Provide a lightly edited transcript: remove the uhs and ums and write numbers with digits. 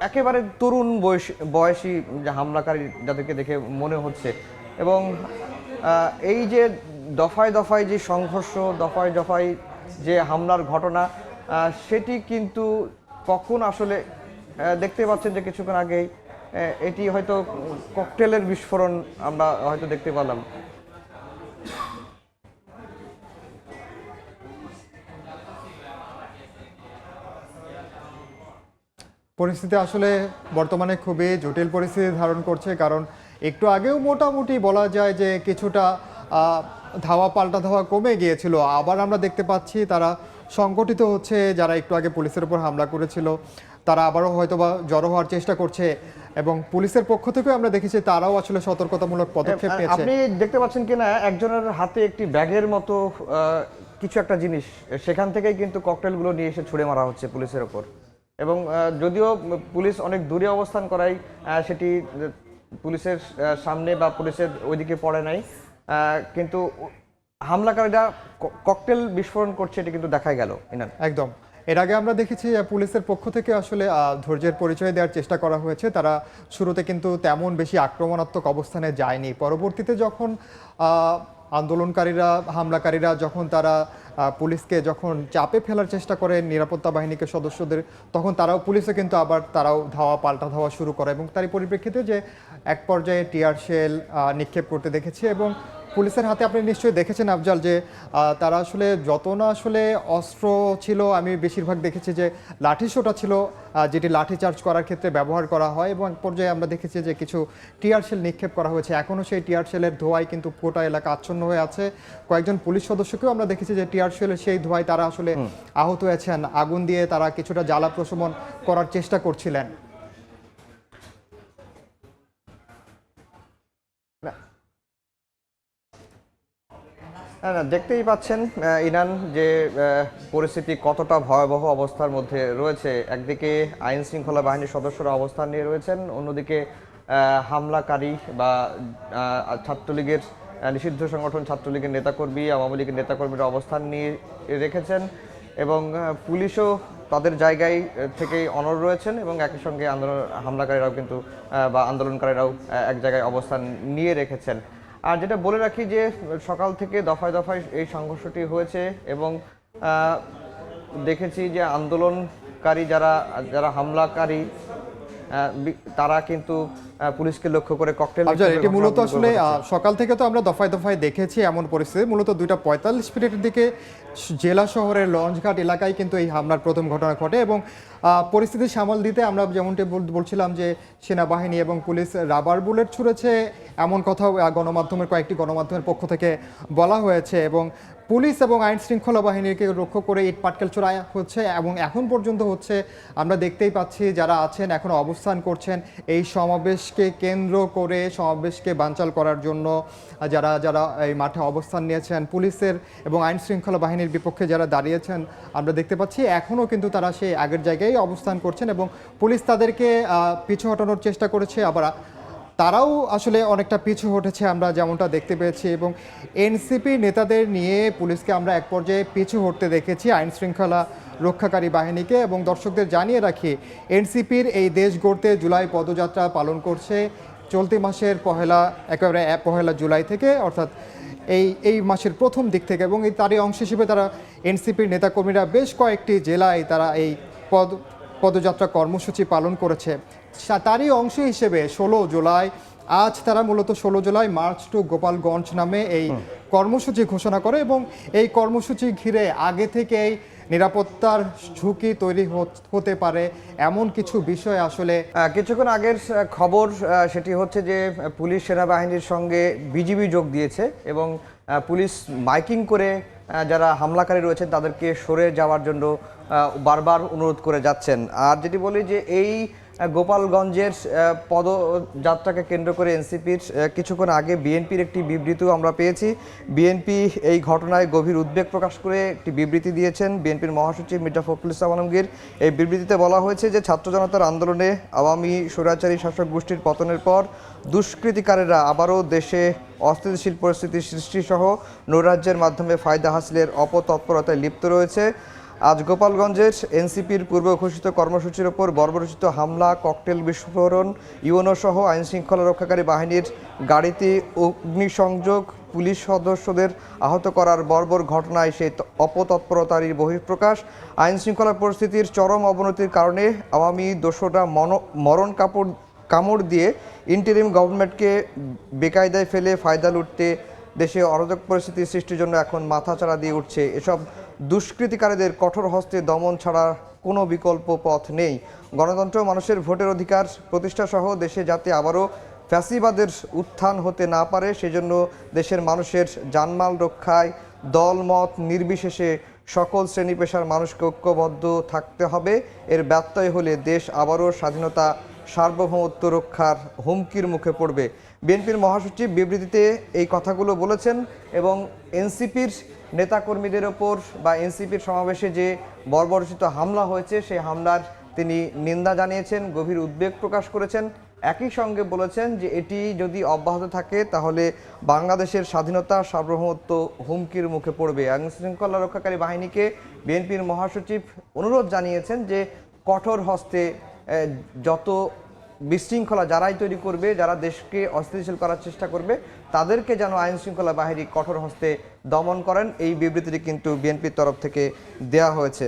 একেবারে তরুণ বয়সী যে হামলাকারী যাদেরকে দেখে মনে হচ্ছে। এবং এই যে দফায় দফায় যে সংঘর্ষ, দফায় দফায় যে হামলার ঘটনা, সেটি কিন্তু কখন আসলে দেখতে পাচ্ছেন যে কিছুক্ষণ আগেই এটি হয়তো ককটেলের বিস্ফোরণ আমরা হয়তো দেখতে পেলাম। পরিস্থিতি আসলে বর্তমানে খুবই জটিল পরিস্থিতি ধারণ করছে, কারণ একটু আগেও মোটামুটি বলা যায় যে কিছুটা ধাওয়া পাল্টা ধাওয়া কমে গিয়েছিল। আবার আমরা দেখতে পাচ্ছি তারা সংগঠিত হচ্ছে। যারা একটু আগে পুলিশের উপর হামলা করেছিল তারা আবারও হয়তোবা জড়ো হওয়ার চেষ্টা করছে, এবং পুলিশের পক্ষ থেকেও আমরা দেখেছি তারাও আসলে সতর্কতামূলক পদক্ষেপ নিয়েছে। আপনি দেখতে পাচ্ছেন কিনা একজনের হাতে একটি ব্যাগের মতো কিছু একটা জিনিস, সেখান থেকেই কিন্তু ককটেলগুলো নিয়ে এসে ছুড়ে মারা হচ্ছে পুলিশের ওপর। এবং যদিও পুলিশ অনেক দূরে অবস্থান করায় সেটি পুলিশের সামনে বা পুলিশের ওইদিকে পড়ে নাই, কিন্তু হামলাকারীরা ককটেল বিস্ফোরণ করছে এটি কিন্তু দেখা গেল। একদম। এর আগে আমরা দেখেছি পুলিশের পক্ষ থেকে আসলে ধৈর্যের পরিচয় দেওয়ার চেষ্টা করা হয়েছে। তারা শুরুতে কিন্তু তেমন বেশি আক্রমণাত্মক অবস্থানে যায়নি। পরবর্তীতে যখন আন্দোলনকারীরা, হামলাকারীরা যখন তারা পুলিশকে যখন চাপে ফেলার চেষ্টা করে নিরাপত্তা বাহিনীকে সদস্যদের, তখন তারাও পুলিশে কিন্তু আবার তারাও ধাওয়া পাল্টা ধাওয়া শুরু করে, এবং তারই পরিপ্রেক্ষিতে যে এক পর্যায়ে টিয়ার শেল নিক্ষেপ করতে দেখেছি। এবং পুলিশের হাতে আপনি নিশ্চয়ই দেখেছেন আফজাল যে তারা আসলে যত না আসলে অস্ত্র ছিল, আমি বেশিরভাগ দেখেছি যে লাঠিসোঁটা ছিল, যেটি লাঠিচার্জ করার ক্ষেত্রে ব্যবহার করা হয়। এবং এক পর্যায়ে আমরা দেখেছি যে কিছু টিয়ার শেল নিক্ষেপ করা হয়েছে। এখনও সেই টিয়ার শেলের ধোঁয়ায় কিন্তু গোটা এলাকা আচ্ছন্ন হয়ে আছে। কয়েকজন পুলিশ সদস্যকেও আমরা দেখেছি যে টিয়ার শেলের সেই ধোঁয়ায় তারা আসলে আহত হয়েছেন। আগুন দিয়ে তারা কিছুটা জ্বালা প্রশমন করার চেষ্টা করছিলেন। না, দেখতেই পাচ্ছেন ইনান যে পরিস্থিতি কতটা ভয়াবহ অবস্থার মধ্যে রয়েছে। একদিকে আইন শৃঙ্খলা বাহিনীর সদস্যরা অবস্থান নিয়ে রয়েছেন, অন্যদিকে হামলাকারী বা ছাত্রলীগের নিষিদ্ধ সংগঠন ছাত্রলীগের নেতাকর্মী, আওয়ামী লীগের নেতাকর্মীরা অবস্থান নিয়ে রেখেছেন, এবং পুলিশও তাদের জায়গায় থেকেই অনড় রয়েছেন, এবং একই সঙ্গে হামলাকারীরাও কিন্তু বা আন্দোলনকারীরাও এক জায়গায় অবস্থান নিয়ে রেখেছেন। আর যেটা বলে রাখি যে সকাল থেকে দফায় দফায় এই সংঘর্ষটি হয়েছে, এবং দেখেছি যে আন্দোলনকারী যারা যারা হামলাকারী তারা কিন্তু পুলিশকে লক্ষ্য করে ককটেল। এটি মূলত আসলে সকাল থেকে তো আমরা দফায় দফায় দেখেছি এমন পরিস্থিতি। মূলত 2:45 মিনিটের দিকে জেলা শহরের লঞ্চঘাট এলাকায় কিন্তু এই হামলার প্রথম ঘটনা ঘটে, এবং পরিস্থিতি সামাল দিতে আমরা যেমনটি বলছিলাম যে সেনাবাহিনী এবং পুলিশ রাবার বুলেট ছুড়েছে, এমন কথাও কয়েকটি গণমাধ্যমের পক্ষ থেকে বলা হয়েছে। এবং পুলিশ এবং আইন শৃঙ্খলা বাহিনীকে লক্ষ্য করে ইট পাটকেল ছোড়া হচ্ছে, এবং এখন পর্যন্ত হচ্ছে। আমরা দেখতেই পাচ্ছি যারা আছেন এখনও অবস্থান করছেন এই সমাবেশকে কেন্দ্র করে, সমাবেশকে বানচাল করার জন্য যারা যারা এই মাঠে অবস্থান নিয়েছেন, পুলিশের এবং আইন শৃঙ্খলা বাহিনীর বিপক্ষে যারা দাঁড়িয়েছেন, আমরা দেখতে পাচ্ছি এখনও কিন্তু তারা সেই আগের জায়গায় অবস্থান করছেন, এবং পুলিশ তাদেরকে পিছু হটানোর চেষ্টা করেছে, আবার তারাও আসলে অনেকটা পিছু হটেছে আমরা যেমনটা দেখতে পেয়েছি। এবং এনসিপি নেতাদের নিয়ে পুলিশকে আমরা এক পর্যায়ে পিছু হটতে দেখেছি, আইন শৃঙ্খলা রক্ষাকারী বাহিনীকে। এবং দর্শকদের জানিয়ে রাখি, এনসিপির এই দেশ গড়তে জুলাই পদযাত্রা পালন করছে চলতি মাসের পহেলা জুলাই থেকে, অর্থাৎ এই মাসের প্রথম দিক থেকে। এবং তারই অংশ হিসেবে তারা এনসিপির নেতাকর্মীরা বেশ কয়েকটি জেলায় তারা এই পদযাত্রা কর্মসূচি পালন করেছে। তারই অংশ হিসেবে 16 জুলাই, আজ তারা মূলত 16 জুলাই মার্চ টু গোপালগঞ্জ নামে এই কর্মসূচি ঘোষণা করে, এবং এই কর্মসূচি ঘিরে আগে থেকেই নিরাপত্তার ঝুঁকি তৈরি হতে পারে এমন কিছু বিষয় আসলে কিছুক্ষণ আগের খবর, সেটি হচ্ছে যে পুলিশ সেনাবাহিনীর সঙ্গে বিজিবি যোগ দিয়েছে, এবং পুলিশ মাইকিং করে যারা হামলাকারী রয়েছেন তাদেরকে সরে যাওয়ার জন্য বারবার অনুরোধ করে যাচ্ছেন। আর যেটি বলি যে এই গোপালগঞ্জের পদযাত্রাকে কেন্দ্র করে এনসিপির কিছুক্ষণ আগে বিএনপির একটি বিবৃতিও আমরা পেয়েছি। বিএনপি এই ঘটনায় গভীর উদ্বেগ প্রকাশ করে একটি বিবৃতি দিয়েছেন বিএনপির মহাসচিব মির্জা ফখরুল ইসলাম আলমগীর। এই বিবৃতিতে বলা হয়েছে যে ছাত্র জনতার আন্দোলনে আওয়ামী স্বৈরাচারী শাসক গোষ্ঠীর পতনের পর দুষ্কৃতিকারীরা আবারও দেশে অস্থিতিশীল পরিস্থিতি সৃষ্টিসহ নৈরাজ্যের মাধ্যমে ফায়দা হাসিলের অপতৎপরতায় লিপ্ত রয়েছে। আজ গোপালগঞ্জের এনসিপির পূর্ব ঘোষিত কর্মসূচির ওপর বর্বরচিত হামলা, ককটেল বিস্ফোরণ, ইউএনও সহ আইনশৃঙ্খলা রক্ষাকারী বাহিনীর গাড়িতে অগ্নিসংযোগ, পুলিশ সদস্যদের আহত করার বর্বর ঘটনায় সেই অপতৎপরতারই বহিঃপ্রকাশ। আইনশৃঙ্খলা পরিস্থিতির চরম অবনতির কারণে আওয়ামী দোসররা মরণ কামড় দিয়ে ইন্টারিম গভর্নমেন্টকে বেকায়দায় ফেলে ফায়দা লুটতে দেশে অরাজক পরিস্থিতি সৃষ্টির জন্য এখন মাথাচাড়া দিয়ে উঠছে। এসব দুষ্কৃতিকারীদের কঠোর হস্তে দমন ছাড়া কোনো বিকল্প পথ নেই। গণতন্ত্র, মানুষের ভোটের অধিকার প্রতিষ্ঠা সহ দেশে যাতে আবারও ফ্যাসিবাদের উত্থান হতে না পারে, সেজন্য দেশের মানুষের জানমাল রক্ষায় দলমত নির্বিশেষে সকল শ্রেণী পেশার মানুষকে ঐক্যবদ্ধ থাকতে হবে। এর ব্যত্যয় হলে দেশ আবারও স্বাধীনতা, সার্বভৌমত্ব রক্ষার হুমকির মুখে পড়বে। বিএনপির মহাসচিব বিবৃতিতে এই কথাগুলো বলেছেন এবং এনসিপির নেতাকর্মীদের ওপর বা এনসিপির সমাবেশে যে বর্বরচিত হামলা হয়েছে সেই হামলার তিনি নিন্দা জানিয়েছেন, গভীর উদ্বেগ প্রকাশ করেছেন। একই সঙ্গে বলেছেন যে এটি যদি অব্যাহত থাকে তাহলে বাংলাদেশের স্বাধীনতা, সার্বভৌমত্ব হুমকির মুখে পড়বে। আইনশৃঙ্খলা রক্ষাকারী বাহিনীকে বিএনপির মহাসচিব অনুরোধ জানিয়েছেন যে কঠোর হস্তে যত বিশৃঙ্খলা যারাই তৈরি করবে, যারা দেশকে অস্থিতিশীল করার চেষ্টা করবে, তাদেরকে যেন আইনশৃঙ্খলা বাহিনী কঠোর হস্তে দমন করেন। এই বিবৃতিটি কিন্তু বিএনপির তরফ থেকে দেয়া হয়েছে।